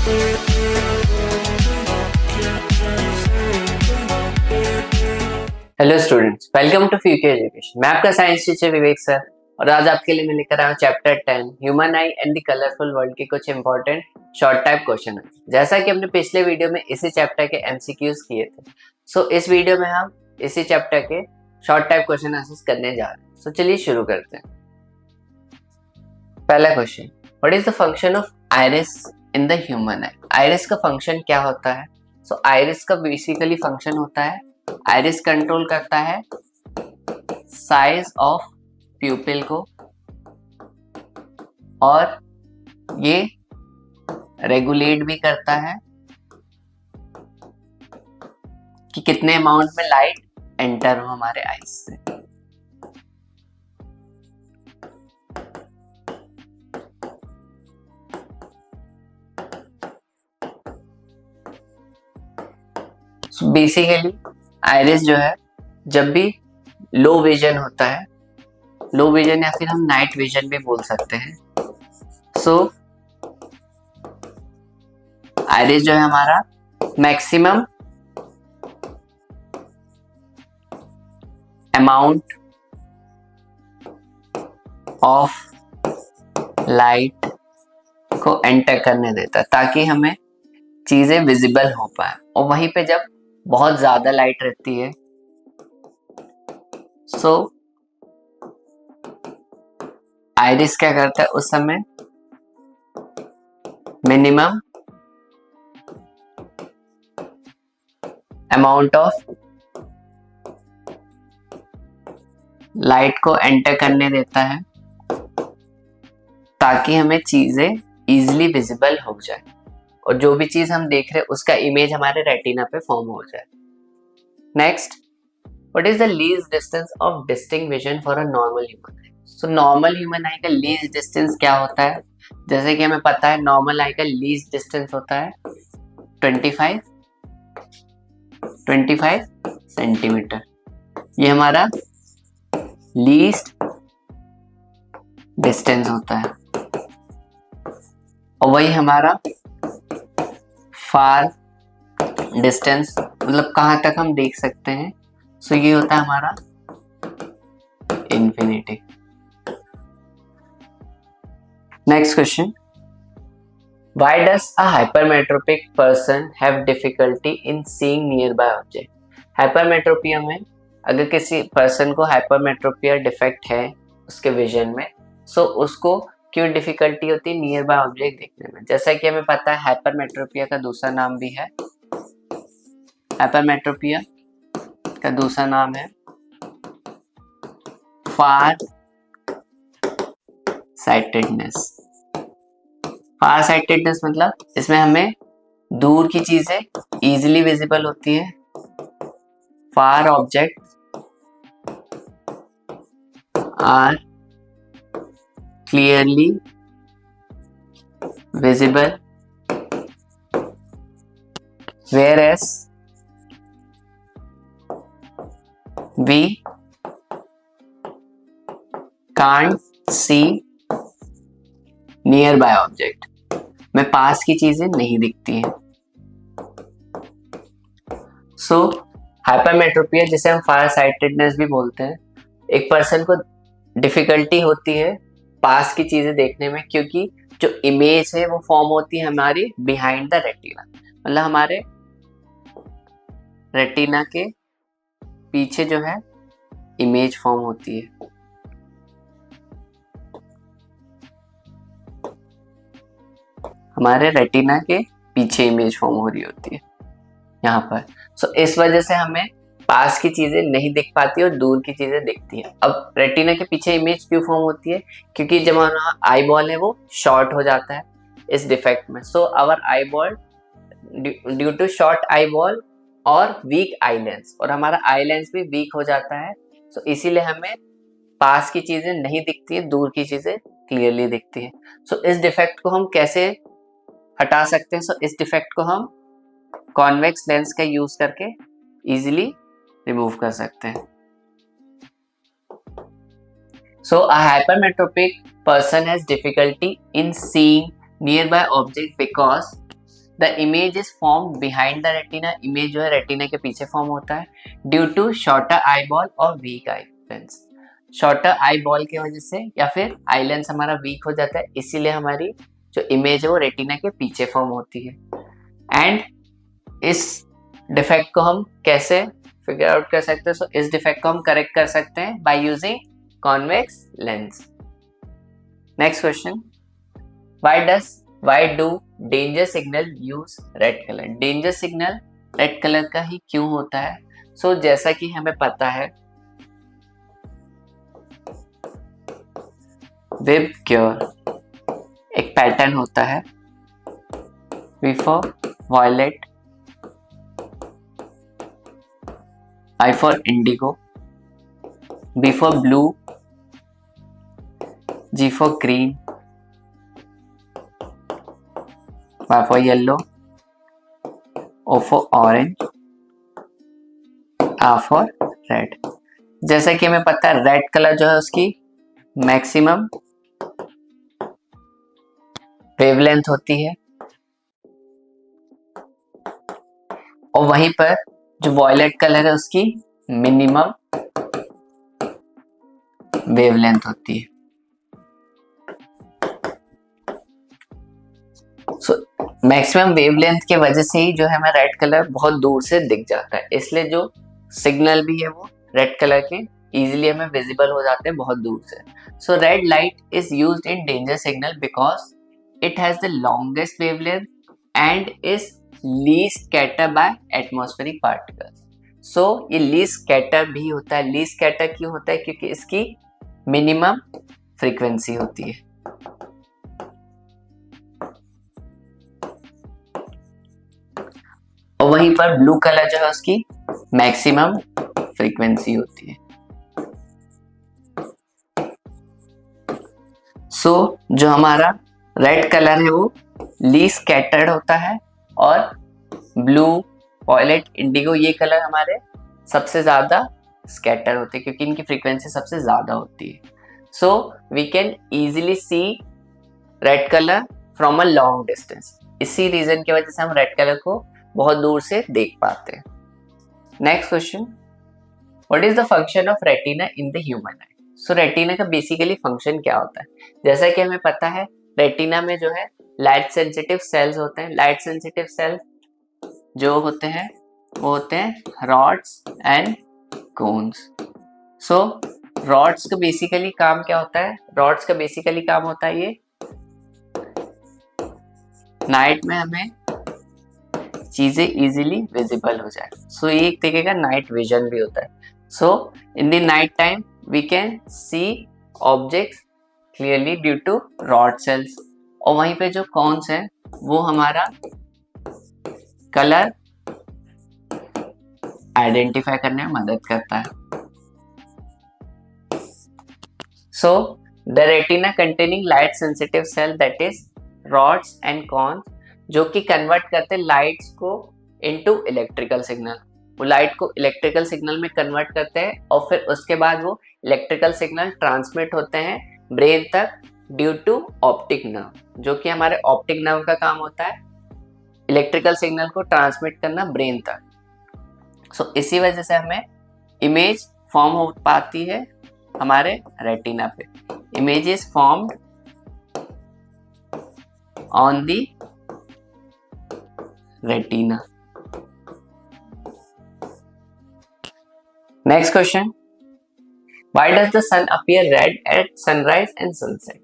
Hello students, welcome to future education. मैं आपका science teacher विवेक sir और आज आपके लिए मैं लेकर आया हूँ chapter 10 human I and the colourful world के कुछ इंपॉर्टेंट शॉर्ट टाइप क्वेश्चन है। जैसा कि हमने पिछले वीडियो में इसी चैप्टर के एमसीक्यूज किए थे, सो इस वीडियो में हम इसी चैप्टर के शॉर्ट टाइप क्वेश्चन आंसर्स करने जा रहे हैं। सो चलिए शुरू करते हैं। पहला question, what is the function of iris in the human I? Iris का फंक्शन क्या होता है? सो आइरिस का बेसिकली फंक्शन होता है, आइरिस कंट्रोल करता है साइज ऑफ प्यूपिल को और ये रेगुलेट भी करता है कि कितने अमाउंट में लाइट एंटर हो हमारे आईज से। बेसिकली आइरिस जो है, जब भी लो विजन होता है, लो विजन या फिर हम नाइट विजन भी बोल सकते हैं, सो आइरिस जो है हमारा मैक्सिमम अमाउंट ऑफ लाइट को एंटर करने देता है ताकि हमें चीजें विजिबल हो पाए। और वहीं पे जब बहुत ज्यादा लाइट रहती है, सो आइरिस क्या करता है उस समय मिनिमम अमाउंट ऑफ लाइट को एंटर करने देता है ताकि हमें चीजें इजीली विजिबल हो जाए और जो भी चीज हम देख रहे हैं उसका इमेज हमारे रेटिना पे फॉर्म हो जाए। Next, what is the least distance of distinct vision for a normal human I? So normal human आई का लीस्ट डिस्टेंस क्या होता है? जैसे कि हमें पता है नॉर्मल आई का लीस्ट डिस्टेंस होता है 25 सेंटीमीटर। ये हमारा लीस्ट डिस्टेंस होता है और वही हमारा फार डिस्टेंस, मतलब कहां तक हम देख सकते हैं, सो ये होता है हमारा infinity. Next question, why does a hypermetropic person have difficulty in seeing near by object? Hypermetropia में अगर किसी पर्सन को हाइपरमेट्रोपिया डिफेक्ट है उसके विजन में, सो उसको क्यों डिफिकल्टी होती है नियर बाय ऑब्जेक्ट देखने में? जैसा कि हमें पता है हाइपरमेट्रोपिया का दूसरा नाम भी है, हाइपरमेट्रोपिया का दूसरा नाम है फार साइटेडनेस। फार साइटेडनेस मतलब इसमें हमें दूर की चीजें इजीली विजिबल होती है, far object are clearly visible, whereas we can't see nearby object, में पास की चीजें नहीं दिखती हैं। सो हाइपरमेट्रोपिया, जिसे हम फार साइटेडनेस भी बोलते हैं, एक पर्सन को डिफिकल्टी होती है पास की चीजें देखने में क्योंकि जो इमेज है वो फॉर्म होती है हमारी बिहाइंड द रेटिना, मतलब हमारे रेटिना के पीछे जो है इमेज फॉर्म होती है। हमारे रेटिना के पीछे इमेज फॉर्म हो रही होती है यहाँ पर। सो इस वजह से हमें पास की चीजें नहीं दिख पाती और दूर की चीजें दिखती हैं। अब रेटिना के पीछे इमेज क्यों फॉर्म होती है? क्योंकि जब हमारा आई बॉल है वो शॉर्ट हो जाता है इस डिफेक्ट में। So our eye ball due to short eye ball और वीक आई लेंस, और हमारा आई लेंस भी वीक हो जाता है। सो इसीलिए हमें पास की चीजें नहीं दिखती है, दूर की चीजें क्लियरली दिखती है। सो इस डिफेक्ट को हम कैसे हटा सकते हैं? सो इस डिफेक्ट को हम कॉन्वेक्स लेंस का यूज करके इजीली रिमूव कर सकते हैं। So a hypermetropic person has difficulty in seeing nearby object because the image is form behind the retina, image जो है रेटिना के पीछे फॉर्म होता है due to shorter eye ball और weak eye lens. Shorter eyeball की वजह से या फिर आई लेंस हमारा वीक हो जाता है, इसीलिए हमारी जो इमेज है वो रेटिना के पीछे फॉर्म होती है। एंड इस डिफेक्ट को हम कैसे फिगर आउट कर सकते हैं? सो इस डिफेक्ट को हम करेक्ट कर सकते हैं by using convex lens. Next question, why do danger signal use red color? Danger signal red colour का ही क्यों होता है? सो जैसा कि हमें पता है वेब क्योर एक पैटर्न होता है, V for violet, I for indigo, B for blue, G for green, Y for yellow, O for orange, R for red। जैसा कि हमें पता है रेड कलर जो है उसकी मैक्सिमम वेवलेंथ होती है और वहीं पर जो वॉयलेट कलर है उसकी मिनिमम वेवलेंथ होती है। सो मैक्सिमम वेवलेंथ के वजह से ही जो है हमें रेड कलर बहुत दूर से दिख जाता है, इसलिए जो सिग्नल भी है वो रेड कलर के इजीली हमें विजिबल हो जाते हैं बहुत दूर से। So red light is used in danger signal because it has the longest wavelength and is least scatter by atmospheric particles. So ये लीस्ट स्कैटर भी होता है। लीस्ट स्कैटर क्यों होता है? क्योंकि इसकी मिनिमम फ्रीक्वेंसी होती है। और वहीं पर ब्लू कलर जो है उसकी मैक्सिमम फ्रीक्वेंसी होती है। सो जो हमारा रेड कलर है वो लीस्ट स्कैटर्ड होता है और ब्लू, वॉयलेट, इंडिगो ये कलर हमारे सबसे ज्यादा स्कैटर होते हैं क्योंकि इनकी फ्रीक्वेंसी सबसे ज्यादा होती है। So we can easily see red colour from a long distance. इसी रीजन की वजह से हम रेड कलर को बहुत दूर से देख पाते हैं। Next question, what is the function of retina in the human I? So retina का बेसिकली फंक्शन क्या होता है? जैसा कि हमें पता है रेटिना में जो है लाइट सेंसिटिव सेल्स होते हैं। लाइट सेंसिटिव सेल्स जो होते हैं वो होते हैं rods and cones. So rods का बेसिकली काम क्या होता है? रॉड्स का बेसिकली काम होता है ये नाइट में हमें चीजें इजीली विजिबल हो जाए। सो ये एक तरीके का नाइट विजन भी होता है। So in the night time we can see objects clearly due to rod cells. और वहीं पे जो कॉन्स है वो हमारा कलर आइडेंटिफाई करने में मदद करता है। So the retina containing light sensitive cell that is rods and cones जो कि कन्वर्ट करते हैं लाइट्स को इनटू इलेक्ट्रिकल सिग्नल। वो लाइट को इलेक्ट्रिकल सिग्नल में कन्वर्ट करते हैं और फिर उसके बाद वो इलेक्ट्रिकल सिग्नल ट्रांसमिट होते हैं ब्रेन तक ड्यू टू ऑप्टिक नर्व, जो कि हमारे ऑप्टिक नर्व का काम होता है इलेक्ट्रिकल सिग्नल को ट्रांसमिट करना ब्रेन तक। सो इसी वजह से हमें इमेज फॉर्म हो पाती है हमारे रेटिना पे। Image is formed on the retina. Next question, why does the sun appear red at sunrise and sunset?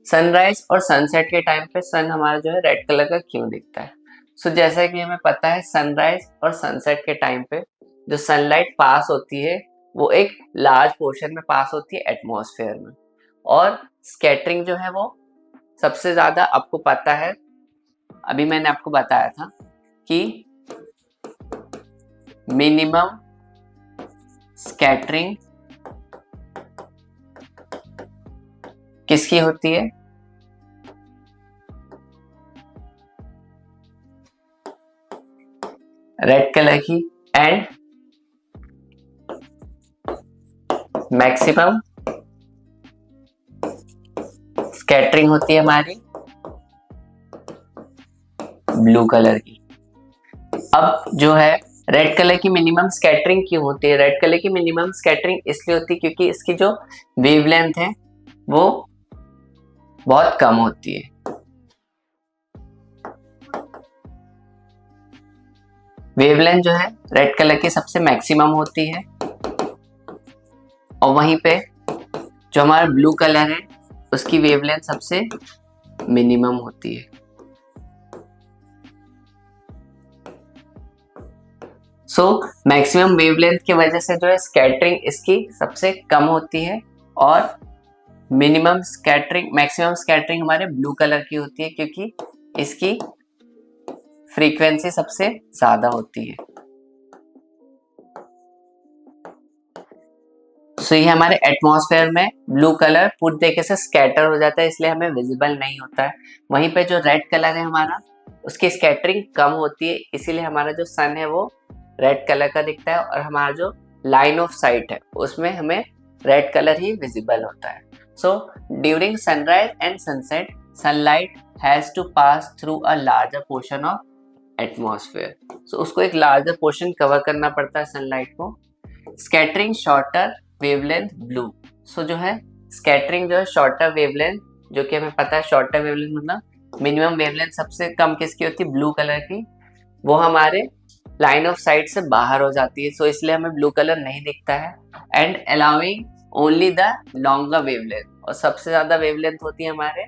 Sunrise और सनसेट के टाइम पे सन हमारा जो है रेड कलर का क्यों दिखता है? सो जैसा कि हमें पता है सनराइज और सनसेट के टाइम पे जो सनलाइट पास होती है वो एक लार्ज पोर्शन में पास होती है एटमॉस्फेयर में, और स्कैटरिंग जो है वो सबसे ज्यादा आपको पता है, अभी मैंने आपको बताया था कि मिनिमम स्कैटरिंग किसकी होती है? रेड कलर की, एंड मैक्सिमम स्कैटरिंग होती है हमारी ब्लू कलर की। अब जो है रेड कलर की मिनिमम स्कैटरिंग क्यों होती है? रेड कलर की मिनिमम स्कैटरिंग इसलिए होती है क्योंकि इसकी जो वेवलेंथ है वो बहुत कम होती है। वेवलेंथ जो है रेड कलर की सबसे मैक्सिमम होती है और वहीं पे जो हमारा ब्लू कलर है उसकी वेवलेंथ सबसे मिनिमम होती है। सो मैक्सिमम वेवलेंथ की वजह से जो है स्कैटरिंग इसकी सबसे कम होती है और मिनिमम स्कैटरिंग मैक्सिमम स्कैटरिंग हमारे ब्लू कलर की होती है क्योंकि इसकी फ्रीक्वेंसी सबसे ज्यादा होती है। सो ये हमारे एटमॉस्फेयर में ब्लू कलर पूरी तरीके से स्कैटर हो जाता है, इसलिए हमें विजिबल नहीं होता है। वहीं पे जो रेड कलर है हमारा, उसकी स्कैटरिंग कम होती है, इसीलिए हमारा जो सन है वो रेड कलर का दिखता है और हमारा जो लाइन ऑफ साइट है उसमें हमें रेड कलर ही विजिबल होता है। So during sunrise and sunset sunlight has to pass through a larger portion of atmosphere. So उसको एक लार्जर पोर्शन कवर करना पड़ता है सनलाइट को। Scattering shorter wavelength blue. So जो है स्कैटरिंग जो है शॉर्टर वेवलेंथ, जो कि हमें पता है शॉर्टर वेवलेंथ मतलब मिनिमम वेवलेंथ सबसे कम किसकी होती है? ब्लू कलर की। वो हमारे लाइन ऑफ साइट से बाहर हो जाती है, सो इसलिए हमें ब्लू कलर नहीं दिखता है। And allowing only the longer wavelength, और सबसे ज्यादा वेवलेंथ होती है हमारे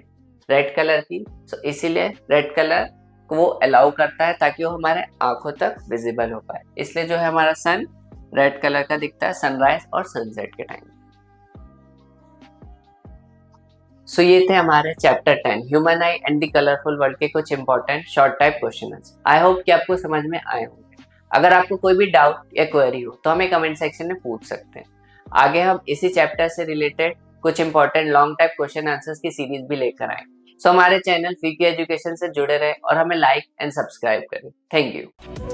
रेड कलर की। सो इसीलिए रेड कलर को वो अलाउ करता है ताकि वो हमारे आंखों तक विजिबल हो पाए। इसलिए जो है हमारा सन रेड कलर का दिखता है सनराइज और सनसेट के टाइम। सो ये थे हमारे chapter 10 human I and the colourful world के कुछ important short type question. I hope कि आपको समझ में आए होंगे। अगर आपको कोई भी डाउट या क्वेरी हो तो हमें कमेंट सेक्शन में पूछ सकते हैं। आगे हम इसी चैप्टर से रिलेटेड कुछ important long type question answers की सीरीज भी लेकर आएंगे। सो हमारे चैनल फीकी एजुकेशन से जुड़े रहे और हमें लाइक एंड सब्सक्राइब करें। Thank you.